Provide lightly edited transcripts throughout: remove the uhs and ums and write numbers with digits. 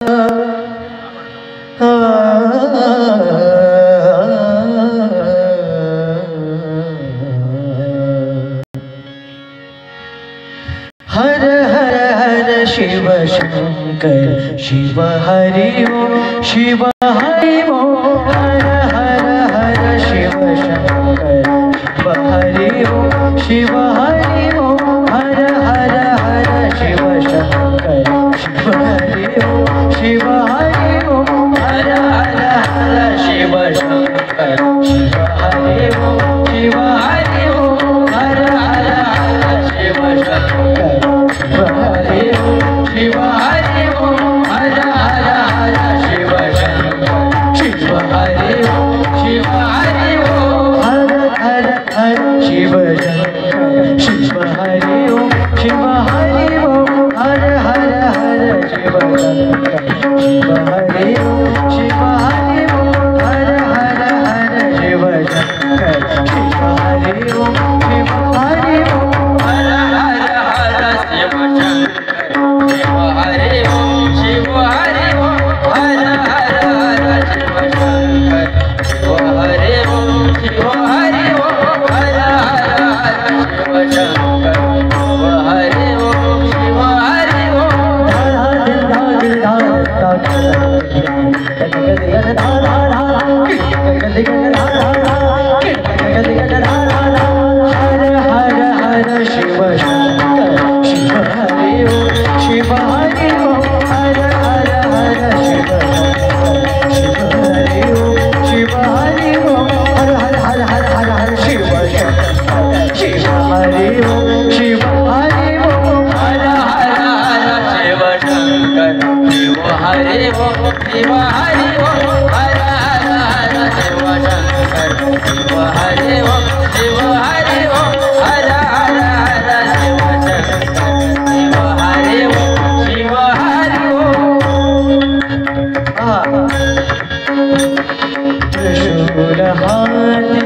हर हर हर शिव शंकर शिव हरि ओम शिव हरि ओम हर हर हर शिव शंकर शिव हरि ओम शिव हरि ओम हर हर हर शिव शंकर शिव हरि ओम शिव हरि ओम हर हर हर शिव शंकर शिव हरि ओम शिव हरि ओम हर हर हर शिव शंकर शिव हरि ओम शिव हरि ओम हर हर हर शिव शंकर शिव हरि ओम शिव हरि ओम हर हर हर शिव शंकर शिव हरि ओम शिव हरि ओम हर हर हर शिव शंकर शिव हरि ओम शिव हरि ओम हर हर हर शिव शंकर शिव हरि ओम शिव हरि ओम हर हर हर शिव शंकर शिव हरि ओम शिव हरि ओम हर हर हर शिव शंकर शिव हरि ओम शिव हरि ओम हर हर हर शिव शंकर शिव हरि ओम शिव हरि ओम हर हर हर शिव शंकर शिव हरि ओम शिव हरि ओम हर हर हर शिव शंकर शिव हरि ओम शिव हरि ओम हर हर हर हर हर हर शिव शंकर शिव हरि ओम शिव हरि ओम हर हर हर शिव शंकर शिव हरि ओम शिव हरि ओम हर हर हर शिव शंकर शिव हरि ओम शिव हरि ओम हर हर हर शिव शंकर शिव हरि ओम शिव हरि ओम त्रिशूल हाथी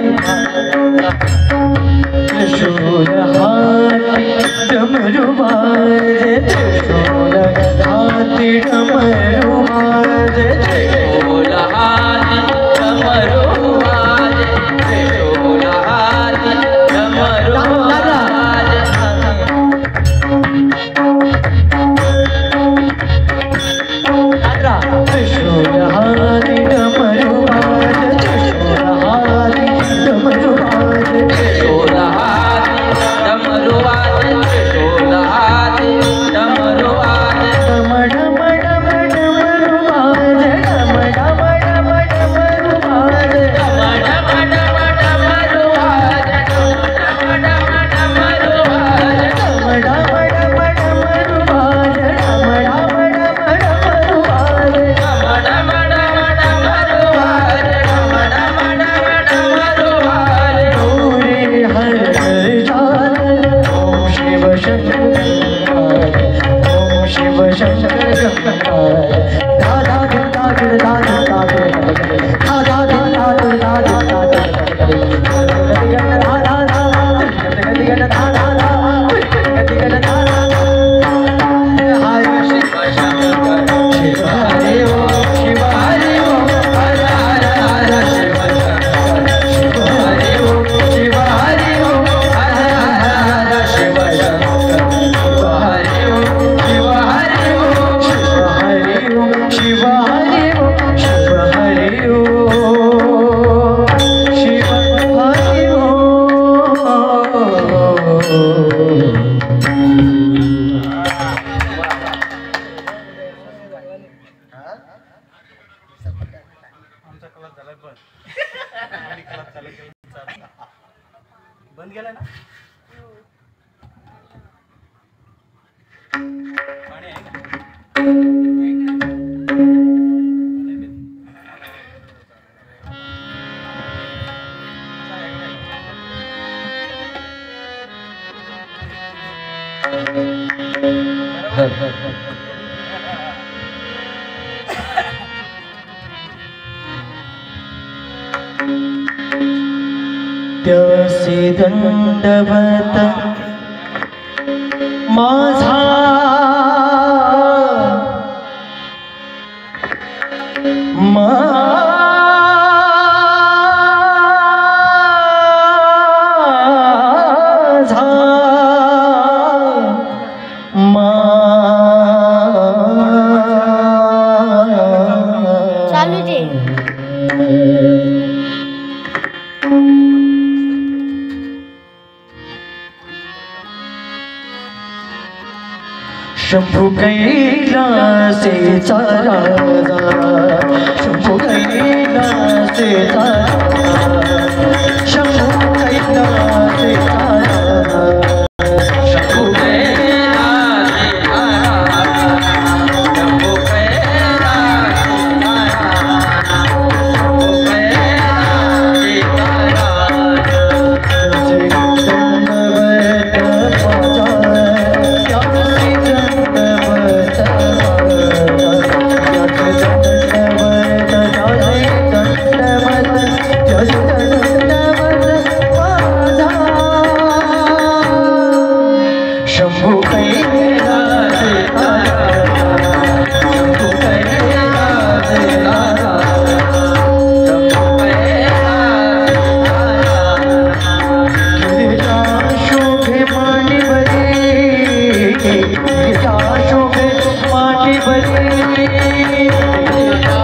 त्रिशूल हाथी डमरू बाजे त्रिशूल हाथी डमरू बाजे त्रिशूल हाथी डमरू बाजे त्रिशूल हाथी डमरू बाजे त्रिशूल हाथी डमरू बाजे त्रिशूल हाथी डमरू बाजे त्रिशूल हाथी डमरू बाजे त्रिशूल हाथी डमरू बाजे डम डम डम डमरू बाजे डम डम डम डमरू बाजे डम डम डम डमरू बाजे डम डम डमरू बाजे डम डम डम डमरू बाजे डम डम डम डमरू बाजे डम डम डम डमरू बाजे डम डम डम डमरू बाजे गौरी हर जात ओम शिव शंकर ओम शिव शंकर दादा दादा दादा दादा दादा दादा शिव हरि ओम शिव हरि ओम हर हर हर शिव शंकर शिव हरि ओम शिव हरि ओम हर हर हर शिव शंकर शिव हरि ओम शिव हरि ओम शिव हरि ओम शिव हरि ओम शिव हरि ओम शिव हरि ओम बंद गेला ना पाणी आहे त्यासी दंडवत माझा चालू दे. शंभू कैलासेचा राजा, शंभू कैलासेचा राजा, शंभू कैलासेचा राजा, शंभू कैलासेचा राजा, शंभू कैलासेचा शंभू कैलासेचा शंभू कैलासेचा शंभू कैलासेचा शोभे मांडीवरी, गिरिजा शोभे मांडीवरी, गिरिजा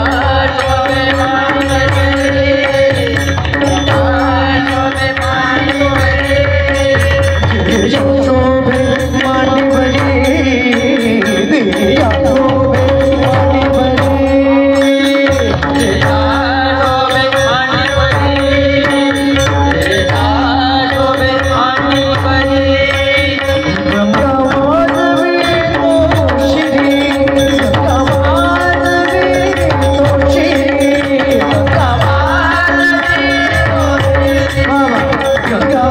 शोभे मांडीवरी, गिरिजा शोभे मांडीवरी, गिरिजा शोभे मांडीवरी, गिरिजा शोभे मांडीवरी, गिरिजा शोभे मांडीवरी, गिरिजा शोभे मांडीवरी, गंगा माधवी तो श्री, गंगा माधवी तो श्री, गंगा माधवी तो श्री, गंगा माधवी तो श्री, गंगा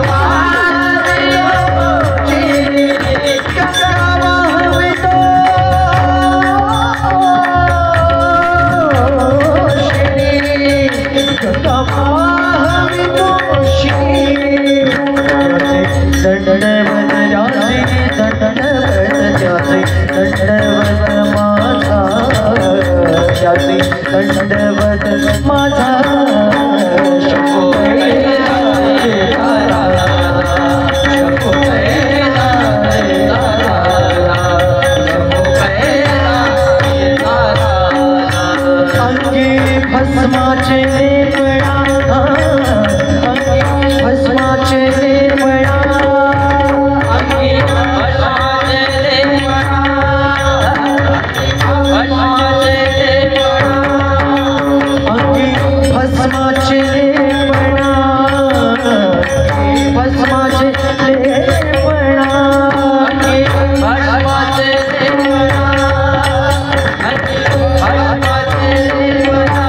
माधवी तो श्री, गंगा माधवी तो श्री. दंडवत जाते, दंडवत जाते, दंडवत माझा जाते, दंडवत माझा शंभू कैलासेचा राजा, शंभू कैलासेचा राजा, शंभू कैलासेचा राजा. अंगी भस्माचे लेपणा, अंगी भस्माचे लेपणा, अंगी भस्माचे लेपणा, भस्माचे लेपणा, अंगी भस्माचे लेपणा, भस्माचे लेपणा, अंगी भस्माचे लेपणा, अंगी भस्माचे लेपणा.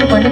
Pani